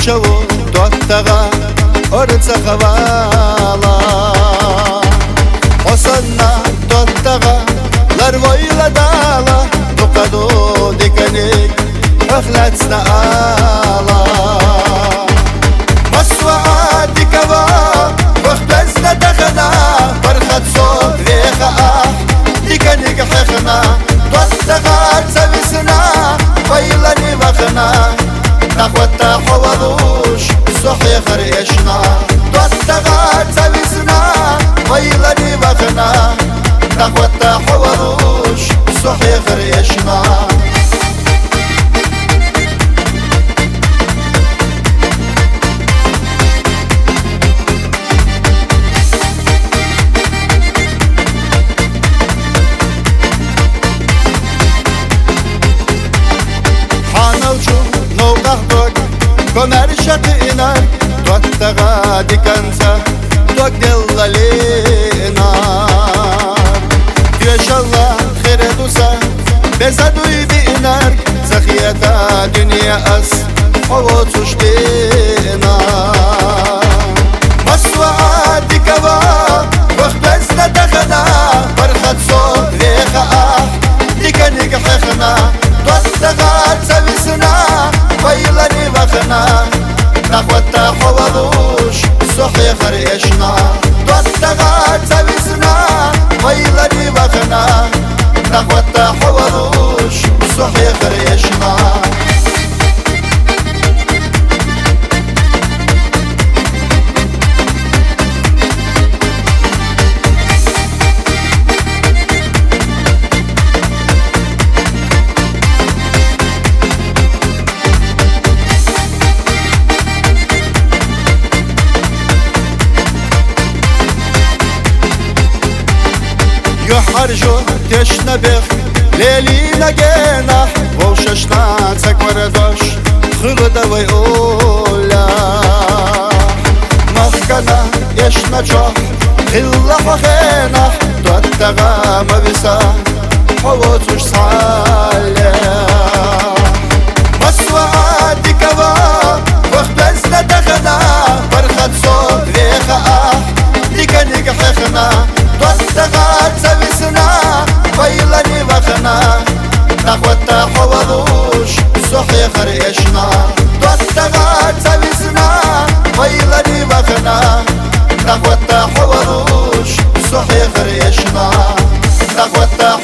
شو دوتغا أرز خوالا حسنا دوتغا لرويلا دالا تقدو ديكنيك أخلتنا آلا مسوعة ديكوا وخبزنا دخنا فرخت صوت ريخا ديكنيك حخنا دوتغا تسويسنا ويلاني وخنا نخوتا حوضوش صحي خريشنا دوتغا تسويسنا ويلاني وخنا نخوتا حوضوش صحي خريشنا كمر شقينا دوتغا ديكنسا دوك دل لينا ديش الله خير دوسا بزدوي بينار زخيتا دنيا أس حوضوش دينا مسوعة ديكوا وخبزنا دخنا فرخت صوت ريخا ديكنيك حخنا دوتغا تسويسنا ويلاني وخنا نخوتا حوضوش صحي خريشنا دوتغا تسويسنا ويلاني وخنا نخوتا حوضوش صحي خريشنا يحرجو تشنبخ ليلينا جينا ووششنا تكوردوش خلدا ويقولا مخكنا يشنا جوح خلا وخينا دوتغا مبسا حوضوش صالح مسوعة ديكوا وخبزنا دخنا فرخت صوت ريخا ديكنيك حخنا دوتغا تسويسنا ويلاني وخنا نخوتا حوضوش صحي خريشنا دوتغا تسويسنا ويلاني وخنا نخوتا حوضوش صحي خريشنا نخوتا